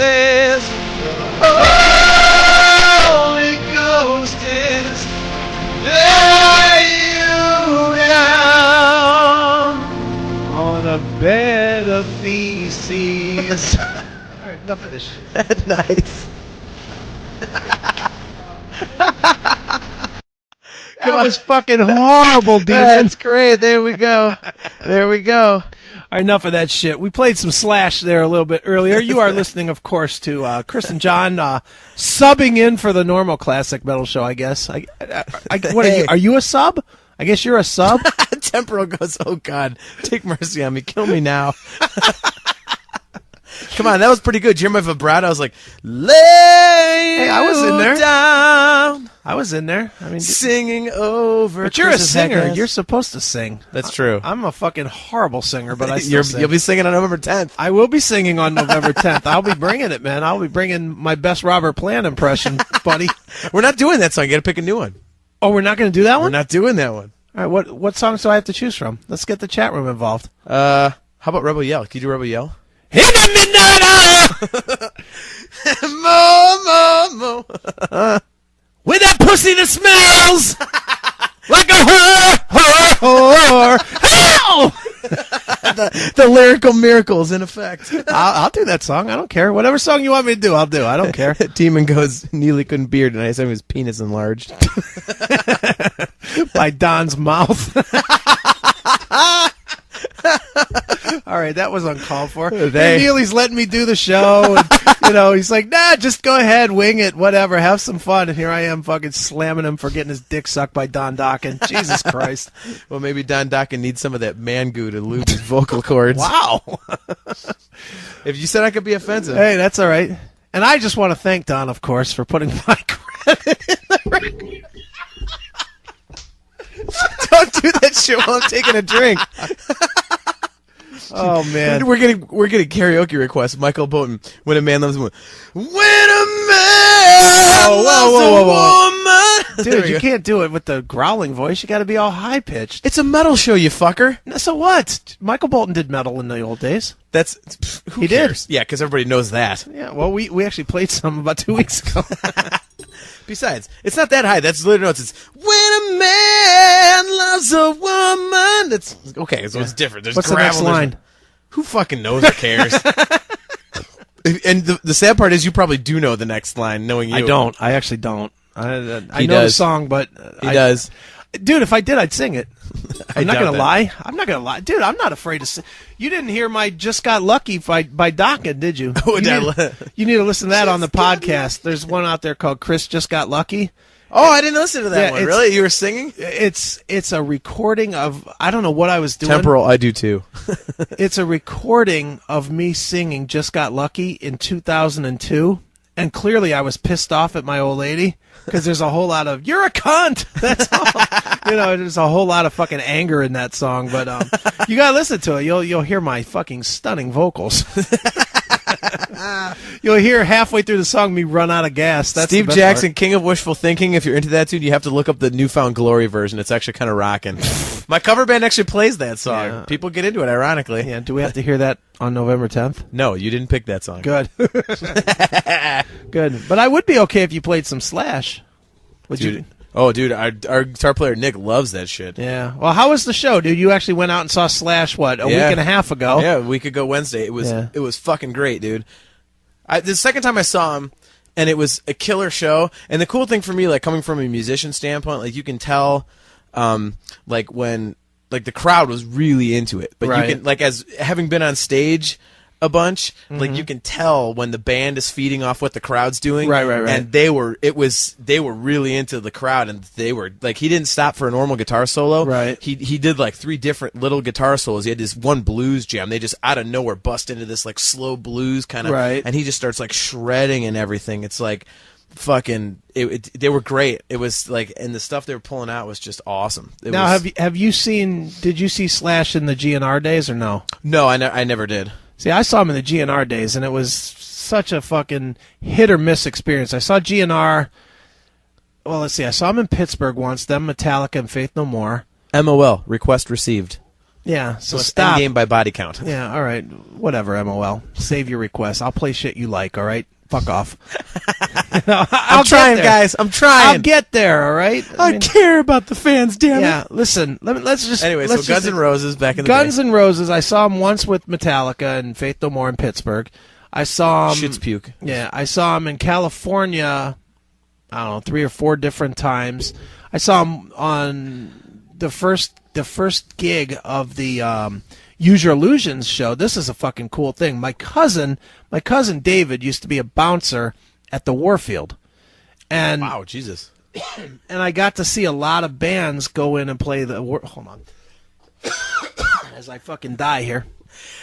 says, Holy Ghost is lay you down on a bed of feces. All right, enough of this shit. That's nice. That was fucking horrible, dude. That's great. There we go. There we go. All right, enough of that shit. We played some Slash there a little bit earlier. You are listening, of course, to Chris and John subbing in for the normal classic metal show, I guess. What are you? Are you a sub? I guess you're a sub? Temporal goes, oh, God, take mercy on me. Kill me now. Come on, that was pretty good. Did you hear my vibrato? I was like, lay I was in there. down. I was in there. I mean, Singing over. but you're Chris's a singer. head. You're supposed to sing. That's true. I'm a fucking horrible singer, but I still sing. You'll be singing on November 10th. I will be singing on November 10th. I'll be bringing it, man. I'll be bringing my best Robert Plant impression, buddy. We're not doing that song. You got to pick a new one. Oh, we're not going to do that We're one? not doing that one. All right, what songs do I have to choose from? Let's get the chat room involved. How about Rebel Yell? Can you do Rebel Yell? In the midnight Mo. with that pussy that smells like a whore. Ow! the lyrical miracles in effect. I'll do that song. I don't care. Whatever song you want me to do, I'll do. I don't care. Demon goes, Neely couldn't beard, and I said his penis enlarged. By Don's mouth. All right, that was uncalled for. And Neely's letting me do the show. And, he's like, nah, just go ahead, wing it, whatever, have some fun. And here I am fucking slamming him for getting his dick sucked by Don Dokken. Jesus Christ. Well, maybe Don Dokken needs some of that man goo to lube his vocal cords. Wow. If you said I could be offensive. Hey, that's all right. And I just want to thank Don, of course, for putting my credit in the record. Don't do that shit while I'm taking a drink. Oh man, we're getting karaoke requests. Michael Bolton, "When a Man Loves a Woman." When a man loves a woman. Dude, you can't do it with the growling voice. You got to be all high pitched. It's a metal show, you fucker. So what? Michael Bolton did metal in the old days. Who He cares? did. Yeah, because everybody knows that. Yeah. Well, we actually played some about 2 weeks ago. Besides, it's not that high. That's literally notes. It's when a man loves a woman. It's okay. So it's different. There's What's the gravel, next line? Who fucking knows or cares? And the sad part is you probably do know the next line, knowing you. I don't. I actually don't. I He know the does. song, but He does. Dude, if I did, I'd sing it. I'm not doubt gonna that. lie. I'm not gonna lie, dude. I'm not afraid to sing. You didn't hear my "Just Got Lucky" by Dokken, did you? You need to listen to that on the podcast. There's one out there called "Chris Just Got Lucky." Oh, I didn't listen to that one. it's- Really? You were singing? It's a recording of, I don't know what I was doing. Temporal, I do too. It's a recording of me singing "Just Got Lucky" in 2002, and clearly I was pissed off at my old lady because there's a whole lot of "you're a cunt." That's all. There's a whole lot of fucking anger in that song. But you gotta listen to it. You'll hear my fucking stunning vocals. You'll hear halfway through the song me run out of gas. That's Steve the best Jackson, part. King of Wishful Thinking. If you're into that, dude, you have to look up the Newfound Glory version. It's actually kind of rocking. My cover band actually plays that song. Yeah. People get into it, ironically. Yeah. Do we have to hear that on November 10th? No, you didn't pick that song. Good. Good. But I would be okay if you played some Slash. Would you? Dude. Oh, dude, our guitar player Nick loves that shit. Yeah. Well, how was the show, dude? You actually went out and saw Slash, a week and a half ago? Yeah, a week ago Wednesday. It was fucking great, dude. The second time I saw him, and it was a killer show. And the cool thing for me, like coming from a musician standpoint, like you can tell, like when like the crowd was really into it. But Right. you can like as having been on stage a bunch, like you can tell when the band is feeding off what the crowd's doing. Right. And they were really into the crowd, and they were like, he didn't stop for a normal guitar solo. Right. He did like 3 different little guitar solos. He had this one blues jam. They just out of nowhere bust into this like slow blues kind of, Right. and he just starts like shredding and everything. It's like fucking. They were great. It was like, and the stuff they were pulling out was just awesome. Have you seen? Did you see Slash in the GNR days or no? No, I never did. See, I saw him in the GNR days, and it was such a fucking hit or miss experience. I saw GNR. Well, let's see. I saw him in Pittsburgh once. Then Metallica and Faith No More. MOL request received. Yeah, so it's stop. Endgame by body count. Yeah, all right. Whatever, MOL. Save your request. I'll play shit you like, all right? Fuck off. I'm trying, guys. I'm trying. I'll get there, all right? I care about the fans, damn it. Yeah, listen. Let's just... Anyway, let's so Guns N' Roses back in the Guns day. N' Roses, I saw them once with Metallica and Faith No More in Pittsburgh. I saw them... Shit's puke. Yeah, I saw them in California, I don't know, 3 or 4 different times. I saw them on the first gig of the Use Your Illusions show. This is a fucking cool thing. My cousin David used to be a bouncer at the Warfield. And wow, Jesus. And I got to see a lot of bands go in and play the... Hold on. As I fucking die here.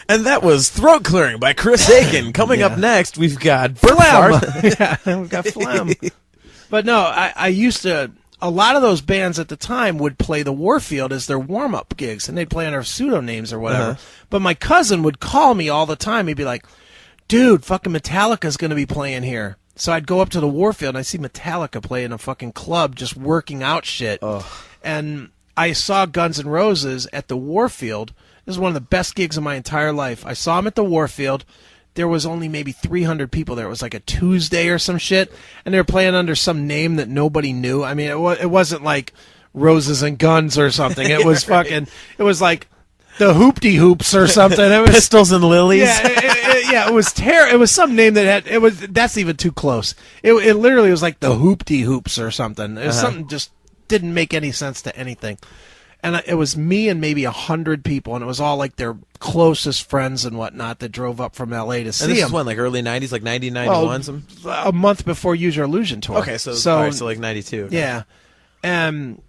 And that was Throat Clearing by Chris Akin. Coming up next, we've got Phlegm. Yeah, we've got Phlegm. But no, I used to... A lot of those bands at the time would play the Warfield as their warm-up gigs, and they'd play under pseudonames or whatever. Uh-huh. But my cousin would call me all the time. He'd be like, dude, fucking Metallica's going to be playing here. So I'd go up to the Warfield, and I'd see Metallica play in a fucking club just working out shit. Ugh. And I saw Guns N' Roses at the Warfield. This is one of the best gigs of my entire life. I saw them at the Warfield. There was only maybe 300 people there. It was like a Tuesday or some shit, and they were playing under some name that nobody knew. I mean, it wasn't like Roses and Guns or something. It was fucking. It was like the Hoopty Hoops or something. It was Pistols and Lilies. Yeah, it was terrible. It was some name that had. It was. That's even too close. It literally was like the Hoopty Hoops or something. It was something just didn't make any sense to anything. And it was me and maybe 100 people, and it was all like their closest friends and whatnot that drove up from L.A. to see And this them. is when, like early 90s, like 90, 91? A month before Use Your Illusion tour. Okay, so like 92. Yeah. And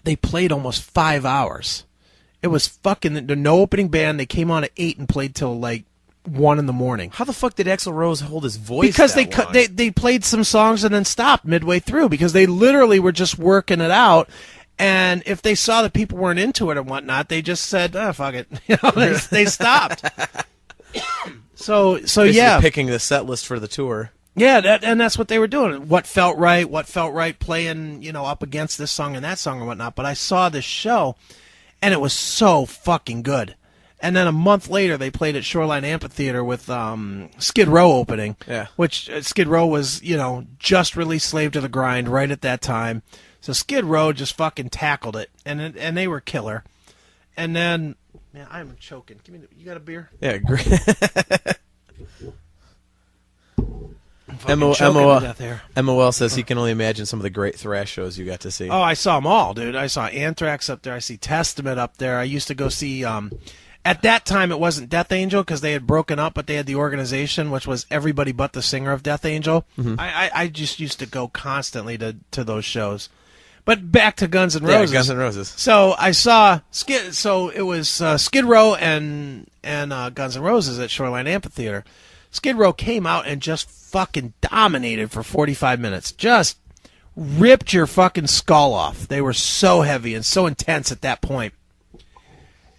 they played almost 5 hours. It was fucking no opening band. They came on at 8 and played till like 1 in the morning. How the fuck did Axl Rose hold his voice because that long? they played some songs and then stopped midway through because they literally were just working it out. And if they saw that people weren't into it and whatnot, they just said, "Oh, fuck it," they stopped. So Basically yeah, picking the set list for the tour. Yeah, and that's what they were doing. What felt right, playing, up against this song and that song and whatnot. But I saw this show, and it was so fucking good. And then a month later, they played at Shoreline Amphitheater with Skid Row opening. Yeah. Which Skid Row was, just released Slave to the Grind right at that time. So Skid Row just fucking tackled it, and they were killer. And then, man, I'm choking. You got a beer? Yeah, great. MOL says he can only imagine some of the great thrash shows you got to see. Oh, I saw them all, dude. I saw Anthrax up there. I see Testament up there. I used to go see... at that time, it wasn't Death Angel because they had broken up, but they had the organization, which was everybody but the singer of Death Angel. Mm-hmm. I just used to go constantly to those shows. But back to Guns N' Roses. Yeah, Guns N' Roses. So I saw Skid. So it was Skid Row and Guns N' Roses at Shoreline Amphitheater. Skid Row came out and just fucking dominated for 45 minutes. Just ripped your fucking skull off. They were so heavy and so intense at that point.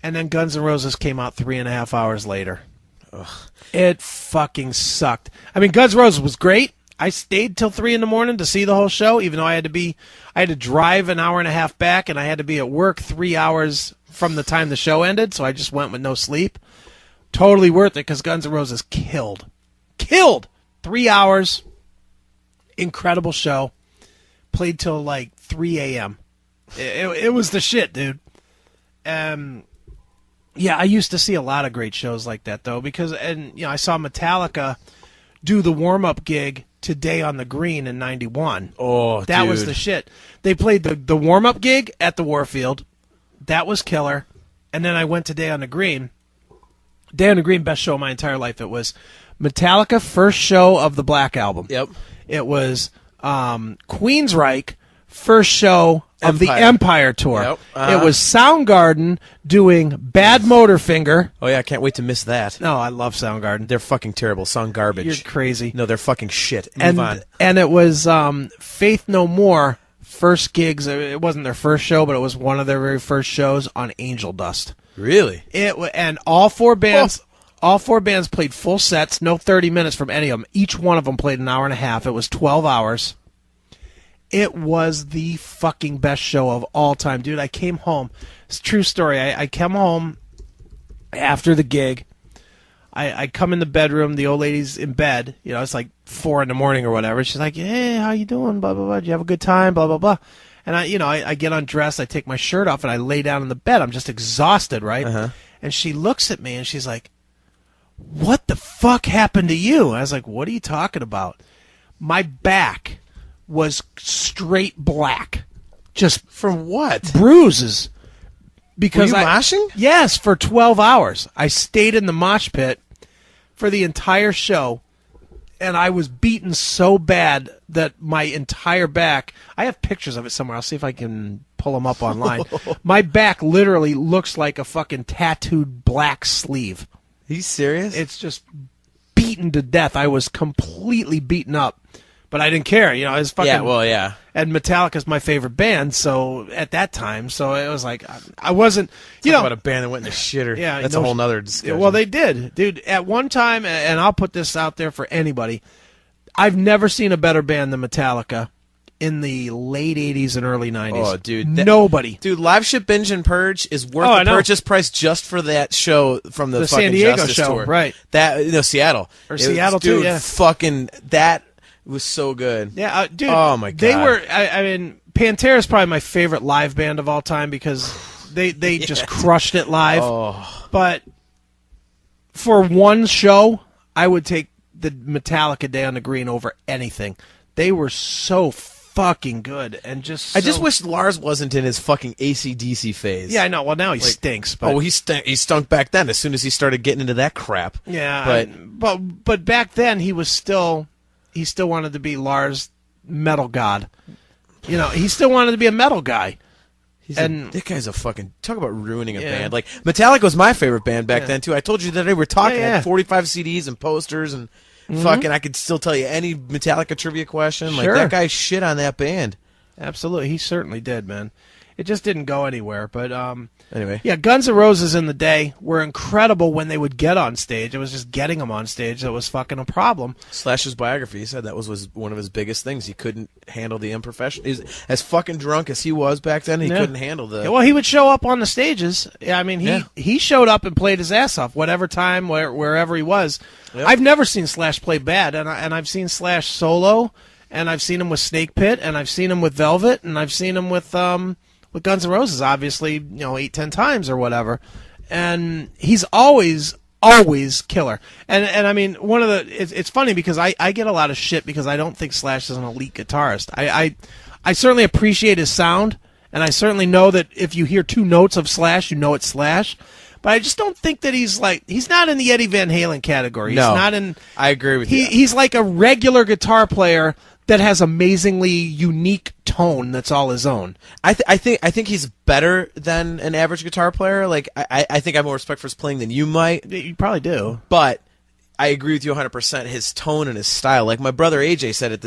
And then Guns N' Roses came out 3.5 hours later. Ugh. It fucking sucked. I mean, Guns N' Roses was great. I stayed till 3 a.m. to see the whole show, even though I had to drive an hour and a half back, and I had to be at work 3 hours from the time the show ended, so I just went with no sleep. Totally worth it, because Guns N' Roses killed. 3 hours. Incredible show. Played till like 3 a.m. It was the shit, dude. Yeah, I used to see a lot of great shows like that, though, because I saw Metallica do the warm-up gig today on the Green in 91. Oh, that dude. was the shit. They played the warm-up gig at the Warfield. That was killer. And then I went today on the Green. Day on the Green, best show of my entire life. It was Metallica, first show of the Black Album. Yep. It was Queensryche, first show of the Empire Tour. Yep. It was Soundgarden doing Bad Motorfinger. Oh, yeah, I can't wait to miss that. No, I love Soundgarden. They're fucking terrible. Song garbage. You're crazy. No, they're fucking shit. Move on. And it was Faith No More, first gigs. It wasn't their first show, but it was one of their very first shows on Angel Dust. Really? And all four bands... All four bands played full sets, no 30 minutes from any of them. Each one of them played an hour and a half. It was 12 hours. It was the fucking best show of all time, dude. I came home. It's a true story. I came home after the gig. I come in the bedroom. The old lady's in bed. You know, it's like 4 a.m. or whatever. She's like, "Hey, how you doing? Blah blah blah. Did you have a good time? Blah blah blah." And I get undressed. I take my shirt off and I lay down in the bed. I'm just exhausted, right? Uh-huh. And she looks at me and she's like, "What the fuck happened to you?" I was like, "What are you talking about?" My back was straight black. Just from what? Bruises. Because were you moshing? Yes, for 12 hours. I stayed in the mosh pit for the entire show, and I was beaten so bad that my entire back, I have pictures of it somewhere. I'll see if I can pull them up online. My back literally looks like a fucking tattooed black sleeve. Are you serious? It's just beaten to death. I was completely beaten up. But I didn't care, you know. It was fucking, yeah, well, yeah. And Metallica's my favorite band, so at that time, so it was like I wasn't, you know, about a band that went in the shitter. Yeah, that's a whole nother discussion. Well, they did, dude. At one time, and I'll put this out there for anybody, I've never seen a better band than Metallica in the late '80s and early '90s. Oh, dude, nobody. Dude, Live Ship Binge and Purge is worth the purchase price just for that show from the fucking San Diego Justice show, tour. right? That Seattle or Seattle too. Yeah, fucking that. It was so good. Yeah, dude. Oh my god. They were. I mean, Pantera is probably my favorite live band of all time because they just crushed it live. Oh. But for one show, I would take the Metallica Day on the Green over anything. They were so fucking good and just. I just wish Lars wasn't in his fucking AC/DC phase. Yeah, I know. Well, now he stinks. But he stunk back then. As soon as he started getting into that crap. Yeah, but back then he was still. He still wanted to be Lars metal god. You know, he still wanted to be a metal guy. That guy's a fucking talk about ruining a band. Like Metallica was my favorite band back then too. I told you that they were talking at 45 CDs and posters and fucking. I could still tell you any Metallica trivia question. Sure. Like that guy shit on that band. Absolutely, he certainly did, man. It just didn't go anywhere. But anyway, yeah, Guns N' Roses in the day were incredible when they would get on stage. It was just getting them on stage that was fucking a problem. Slash's biography said that was one of his biggest things. He couldn't handle the unprofessional. He was as fucking drunk as he was back then. He couldn't handle the. Well, he would show up on the stages. I mean, he showed up and played his ass off, whatever time, wherever he was. Yep. I've never seen Slash play bad, and I've seen Slash solo, and I've seen him with Snake Pit, and I've seen him with Velvet, and I've seen him with Guns N' Roses, obviously, 8-10 times or whatever, and he's always killer. And I mean, it's funny because I get a lot of shit because I don't think Slash is an elite guitarist. I certainly appreciate his sound, and I certainly know that if you hear 2 notes of Slash, you know it's Slash. But I just don't think that he's not in the Eddie Van Halen category. No, he's not in. I agree with you. He's like a regular guitar player that has amazingly unique tone that's all his own. I think he's better than an average guitar player. Like I think I have more respect for his playing than you might. You probably do. But I agree with you 100%. His tone and his style. Like my brother AJ said it.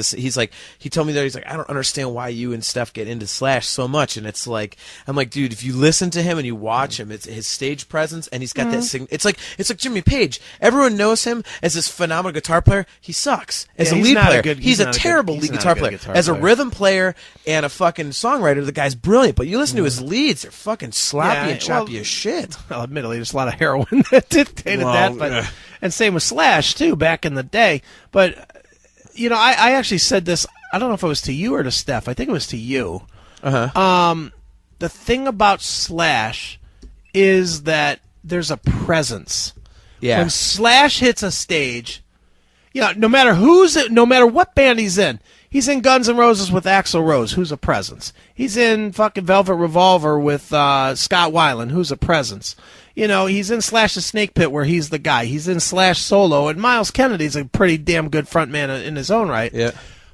He told me that he's like, I don't understand why you and Steph get into Slash so much. And it's like, I'm like, dude, if you listen to him and you watch him, it's his stage presence, and he's got that. It's like Jimmy Page. Everyone knows him as this phenomenal guitar player. He sucks as a lead player. He's a terrible lead guitar player. As a rhythm player and a fucking songwriter, the guy's brilliant. But you listen to his leads; they're fucking sloppy and choppy as shit. Well, admittedly, there's a lot of heroin that dictated that, but. And same with Slash, too, back in the day. But, I actually said this, I don't know if it was to you or to Steph. I think it was to you. Uh-huh. The thing about Slash is that there's a presence. Yeah. When Slash hits a stage, no matter what band he's in Guns N' Roses with Axl Rose, who's a presence. He's in fucking Velvet Revolver with Scott Weiland, who's a presence. He's in Slash's Snake Pit where he's the guy. He's in Slash solo, and Miles Kennedy's a pretty damn good frontman in his own right. Yeah.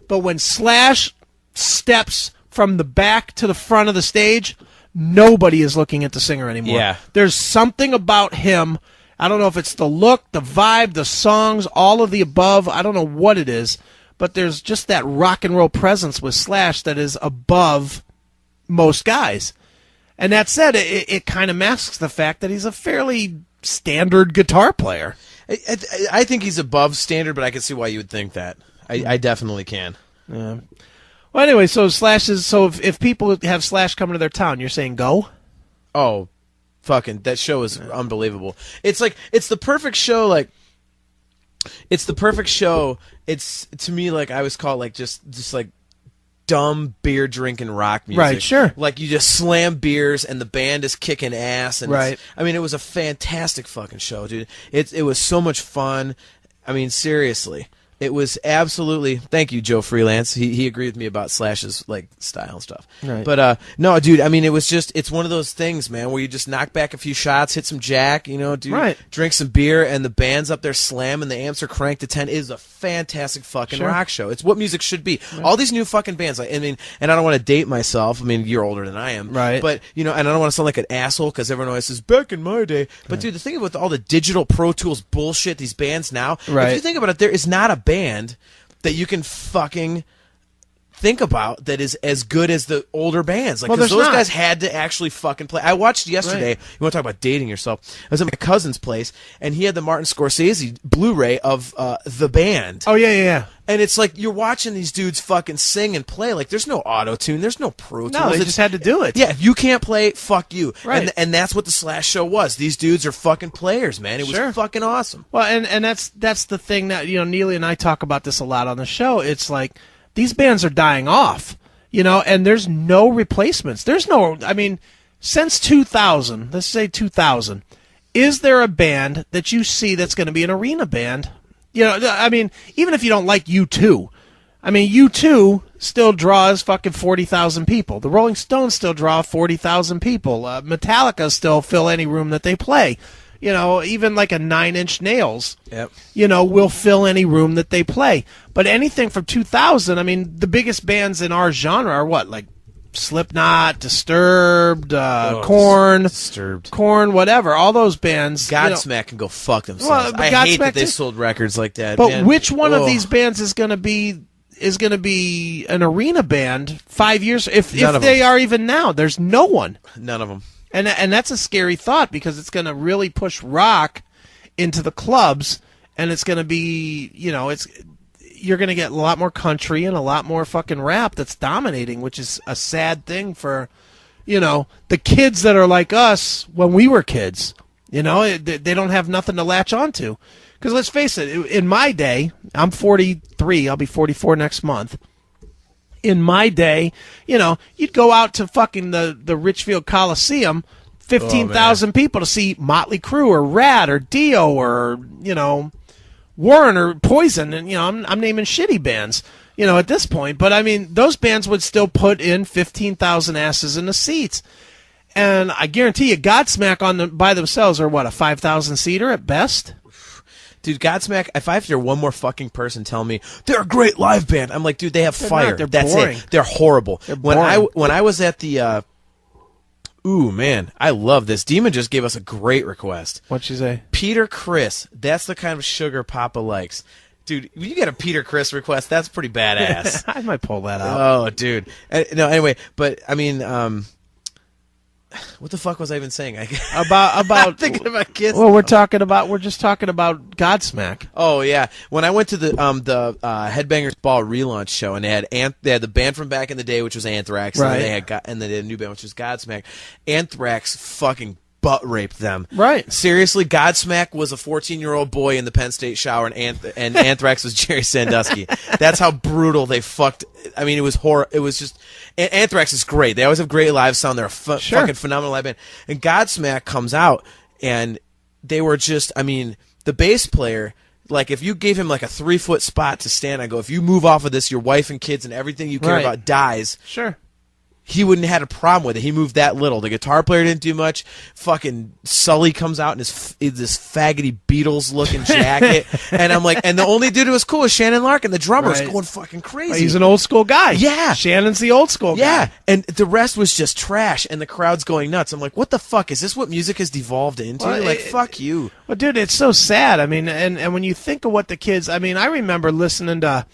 But when Slash steps from the back to the front of the stage, nobody is looking at the singer anymore. Yeah. There's something about him. I don't know if it's the look, the vibe, the songs, all of the above. I don't know what it is, but there's just that rock and roll presence with Slash that is above most guys. And that said, it kind of masks the fact that he's a fairly standard guitar player. I think he's above standard, but I can see why you would think that. I definitely can. Yeah. Well, anyway, so Slash is so if people have Slash coming to their town, you're saying go? Oh, fucking that show is unbelievable. It's like it's the perfect show. Like it's the perfect show. It's to me like I always call it like just like dumb beer drinking rock music. Right, sure. Like you just slam beers and the band is kicking ass. And right. I mean, it was a fantastic fucking show, dude. It was so much fun. I mean, seriously. It was absolutely. Thank you, Joe Freelance. He agreed with me about Slash's like style and stuff. Right. But no, dude. I mean, it was just. It's one of those things, man, where you just knock back a few shots, hit some jack, dude. Right. Drink some beer, and the band's up there slamming. The amps are cranked to 10. It is a fantastic fucking rock show. It's what music should be. Right. All these new fucking bands. Like, I mean, and I don't want to date myself. I mean, you're older than I am. Right. But and I don't want to sound like an asshole because everyone always says back in my day. But dude, the thing with all the digital Pro Tools bullshit, these bands now. Right. If you think about it, there is not a band that you can fucking think about that is as good as the older bands. Like, because those guys had to actually fucking play. I watched yesterday. Right. You want to talk about dating yourself? I was at my cousin's place, and he had the Martin Scorsese Blu-ray of The Band. Oh, yeah. And it's like you're watching these dudes fucking sing and play. Like, there's no auto-tune. There's no Pro Tools. No, they just had to do it. Yeah, if you can't play, fuck you. Right. And that's what the Slash show was. These dudes are fucking players, man. It was fucking awesome. Well, and that's the thing that, Neely and I talk about this a lot on the show. It's like these bands are dying off, and there's no replacements. There's no, I mean, since 2000, let's say 2000, is there a band that you see that's going to be an arena band? I mean, even if you don't like U2, I mean, U2 still draws fucking 40,000 people. The Rolling Stones still draw 40,000 people. Metallica still fill any room that they play. Even like a 9 Inch Nails, will fill any room that they play. But anything from 2000, I mean, the biggest bands in our genre are what? Like Slipknot, Disturbed, Korn, whatever. All those bands. Godsmack can go fuck themselves. I hate that they sold records like that. But man. Which one of these bands is going to be an arena band 5 years? If they are even now, there's no one. None of them. And that's a scary thought because it's going to really push rock into the clubs, and it's going to be, you're going to get a lot more country and a lot more fucking rap that's dominating, which is a sad thing for, the kids that are like us when we were kids. They don't have nothing to latch onto. Because let's face it, in my day, I'm 43, I'll be 44 next month. In my day, you'd go out to fucking the Richfield Coliseum, 15,000 people to see Motley Crue or Rat or Dio or, Warren or Poison, and I'm naming shitty bands, at this point. But I mean, those bands would still put in 15,000 asses in the seats, and I guarantee you, Godsmack by themselves are what, a 5,000 seater at best. Dude, Godsmack, if I have to hear one more fucking person tell me they're a great live band, I'm like, dude, they have fire. They're boring. It. They're horrible. They're boring. When I was at the ooh, man, I love this. Demon just gave us a great request. What'd she say? Peter Criss. That's the kind of sugar Papa likes. Dude, when you get a Peter Criss request, that's pretty badass. I might pull that out. Oh, dude. No, anyway, but, I mean, what the fuck was I even saying? About I'm thinking about kids. Well, we're just talking about Godsmack. Oh yeah, when I went to the Headbangers Ball relaunch show, and they had the band from back in the day, which was Anthrax, right. and then they had a new band, which was Godsmack. Anthrax fucking butt raped them. Right. Seriously, Godsmack was a 14-year-old boy in the Penn State shower, and Anthrax was Jerry Sandusky. That's how brutal they fucked. I mean, it was horror. It was just. Anthrax is great. They always have great live sound. They're a fucking phenomenal live band. And Godsmack comes out, and they were just. I mean, the bass player. Like, if you gave him like a 3-foot spot to stand on, if you move off of this, your wife and kids and everything you care about dies. Sure. He wouldn't have had a problem with it. He moved that little. The guitar player didn't do much. Fucking Sully comes out in this faggoty Beatles-looking jacket. And I'm like, and the only dude who was cool was Shannon Larkin. The drummer was going fucking crazy. He's an old school guy. Yeah. Shannon's the old school guy. Yeah. And the rest was just trash, and the crowd's going nuts. I'm like, what the fuck? Is this what music has devolved into? Well, fuck you. Well, dude, it's so sad. I mean, and when you think of what the kids... I mean, I remember listening to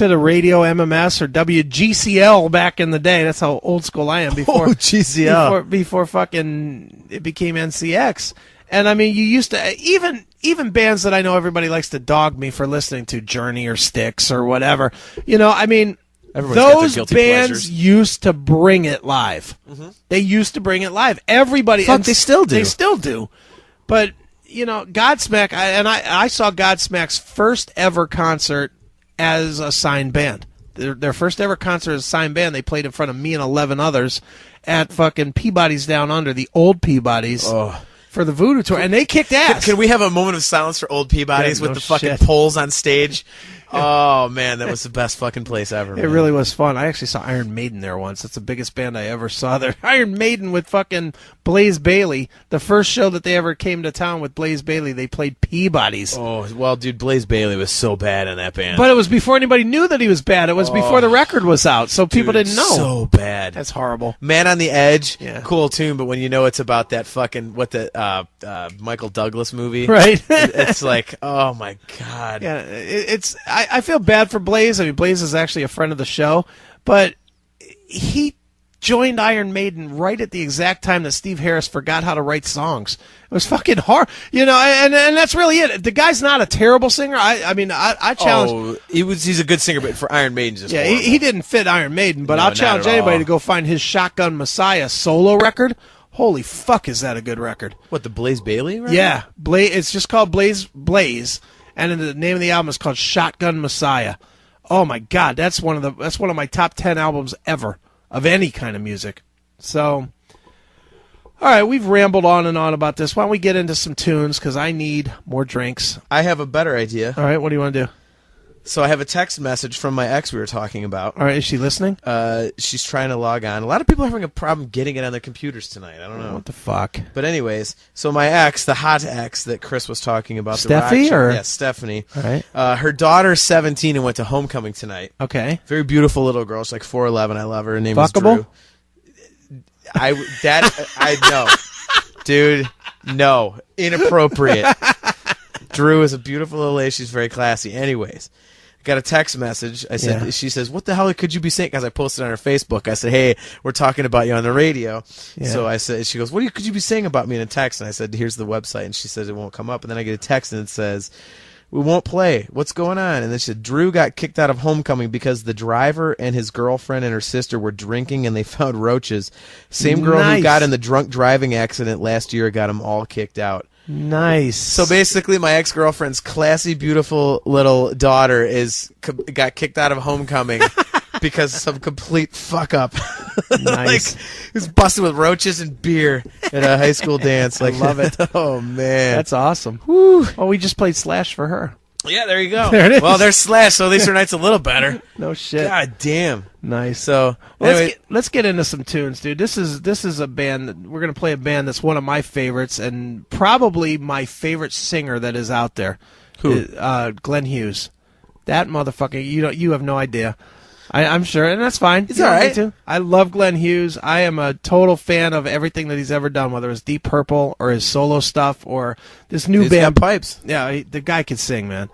the radio MMS or WGCL back in the day. That's how old school I am. Before GCL. Before fucking it became NCX. And I mean, you used to even bands that I know everybody likes to dog me for listening to, Journey or Styx or whatever. I mean, Everyone's got their those guilty bands pleasures. used to bring it live. They used to bring it live. Everybody, Fuck, and they still do. They still do. But Godsmack, I saw Godsmack's first ever concert as a signed band. Their first ever concert as a signed band. They played in front of me and 11 others at fucking Peabody's Down Under, the old Peabody's. For the Voodoo Tour, and they kicked ass. Can we have a moment of silence for old Peabody's with the fucking poles on stage? Oh, man, that was the best fucking place ever. It really was fun. I actually saw Iron Maiden there once. That's the biggest band I ever saw there. Iron Maiden with fucking Blaze Bayley. The first show that they ever came to town with Blaze Bayley, they played Peabody's. Oh, well, dude, Blaze Bayley was so bad in that band. But it was before anybody knew that he was bad. It was before the record was out, so people didn't know. So bad. That's horrible. Man on the Edge, Yeah. cool tune, but when you know it's about that fucking, Michael Douglas movie. Right. It's like, oh my God. Yeah, I feel bad for Blaze. I mean, Blaze is actually a friend of the show, but he joined Iron Maiden right at the exact time that Steve Harris forgot how to write songs. It was fucking hard, and that's really it. The guy's not a terrible singer. I challenge. Oh, he's a good singer, but for Iron Maiden, just horrible. He didn't fit Iron Maiden, but No, I'll not challenge at anybody all. to go find his Shotgun Messiah solo record. Holy fuck, is that a good record? What, the Blaze Bayley record? Yeah, It's just called Blaze, and the name of the album is called Shotgun Messiah. Oh my God, that's one of my top 10 albums ever of any kind of music. So, all right, we've rambled on and on about this. Why don't we get into some tunes? Because I need more drinks. I have a better idea. All right, what do you want to do? So I have a text message from my ex we were talking about. All right, is she listening? She's trying to log on. A lot of people are having a problem getting it on their computers tonight. I don't know. What the fuck? But anyways, so my ex, the hot ex that Chris was talking about. Steffi, or? Yeah, Stephanie. All right. Her daughter's 17 and went to homecoming tonight. Okay. Very beautiful little girl. She's like 4'11". I love her. Her name Fuckable? is Drew. I know. Dude, no. Inappropriate. Drew is a beautiful little lady. She's very classy. Anyways, got a text message. I said, Yeah. She says, what the hell could you be saying? Because I posted on her Facebook. I said, hey, we're talking about you on the radio. Yeah. So I said, she goes, could you be saying about me in a text? And I said, here's the website. And she says it won't come up. And then I get a text and it says, we won't play. What's going on? And then she said, Drew got kicked out of homecoming because the driver and his girlfriend and her sister were drinking and they found roaches. Same girl who Nice. got in the drunk driving accident last year got them all kicked out. Nice. So basically, my ex-girlfriend's classy, beautiful little daughter got kicked out of homecoming because of some complete fuck up. Nice. Like, he was busted with roaches and beer at a high school dance. Like, love it. Oh man, That's awesome. Woo. Well, we just played Slash for her. yeah. There you go. There it is. Well, there's Slash, so at least her night's a little better. No shit. God damn. Nice. So Well, anyway, let's get into some tunes, dude. This is a band that we're gonna play, a band that's one of my favorites and probably my favorite singer that is out there. Who? Glenn Hughes. That motherfucker. You have no idea. I'm sure, and that's fine. It's You don't all need right. to. I love Glenn Hughes. I am a total fan of everything that he's ever done, whether it's Deep Purple or his solo stuff or this new he's band. got pipes. Yeah, the guy can sing, man.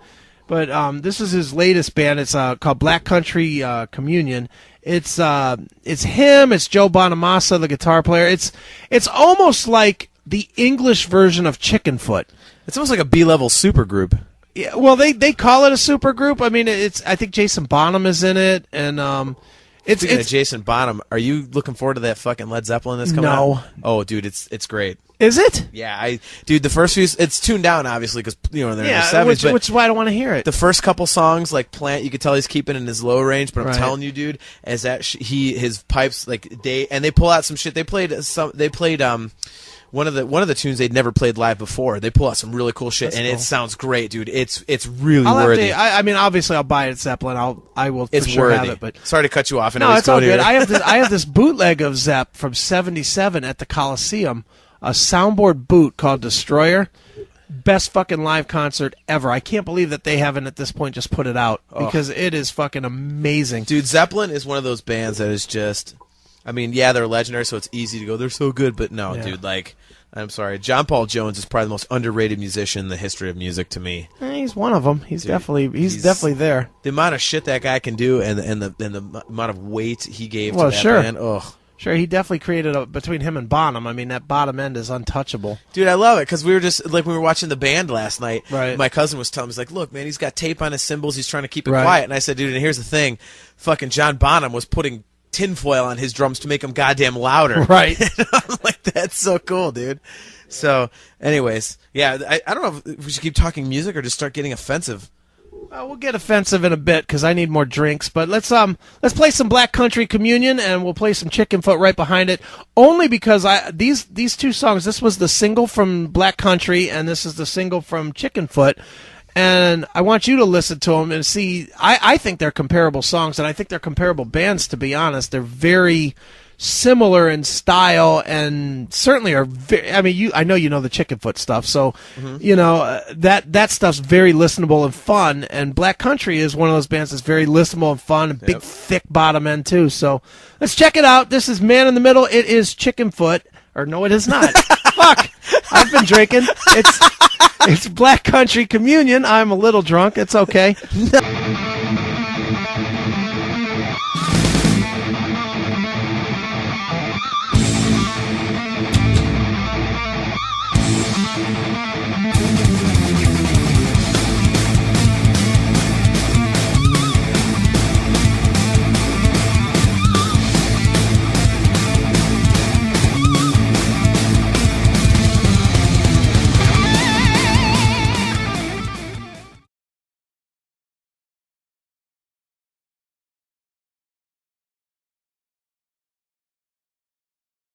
But this is his latest band. It's called Black Country Communion. It's him. It's Joe Bonamassa, the guitar player. It's almost like the English version of Chickenfoot. It's almost like a B-level supergroup. Yeah, well, they call it a super group. I mean, I think Jason Bonham is in it, and Speaking of Jason Bonham, are you looking forward to that fucking Led Zeppelin that's coming No. out? Oh, dude, it's great. Is it? Yeah, dude, the first few, it's tuned down obviously because they're in Yeah, the 70s, but which is why I don't want to hear it. the first couple songs like Plant, you could tell he's keeping in his low range, but I'm Right. telling you, dude, as that his pipes like they pull out some shit. They played one of the tunes they'd never played live before. They pull out some really cool shit, That's and cool. it sounds great, dude. It's really I'll have worthy. to, I mean, obviously, I'll buy it at Zeppelin. I will for It's sure worthy. have it, but Sorry to cut you off. And no, always it's all going good. here. I have this bootleg of Zepp from '77 at the Coliseum, a soundboard boot called Destroyer. Best fucking live concert ever. I can't believe that they haven't at this point just put it out because it is fucking amazing. Dude, Zeppelin is one of those bands that is just, I mean, yeah, they're legendary, so it's easy to go, they're so good, but no, Yeah. dude, like, I'm sorry. John Paul Jones is probably the most underrated musician in the history of music to me. He's one of them. He's definitely there. The amount of shit that guy can do and the amount of weight he gave Well, to that sure. band, ugh. Sure, he definitely created between him and Bonham. I mean, that bottom end is untouchable. Dude, I love it because we were just like we were watching the band last night. Right. My cousin was telling me, he's like, "Look, man, he's got tape on his cymbals. He's trying to keep it Right. quiet." And I said, "Dude, and here's the thing, fucking John Bonham was putting tinfoil on his drums to make them goddamn louder." Right. And I'm like, "That's so cool, dude." So, anyways, yeah, I don't know if we should keep talking music or just start getting offensive. We'll get offensive in a bit because I need more drinks. But let's play some Black Country Communion, and we'll play some Chicken Foot right behind it. Only because these two songs. This was the single from Black Country, and this is the single from Chicken Foot. And I want you to listen to them and see. I think they're comparable songs, and I think they're comparable bands. To be honest, they're very similar in style, and certainly are. I mean, I know you know the Chicken Foot stuff, so you know that stuff's very listenable and fun. And Black Country is one of those bands that's very listenable and fun, and big thick bottom end too. So let's check it out. This is Man in the Middle. It is Chicken Foot, or no, it is not. Fuck, I've been drinking. It's Black Country Communion. I'm a little drunk. It's okay.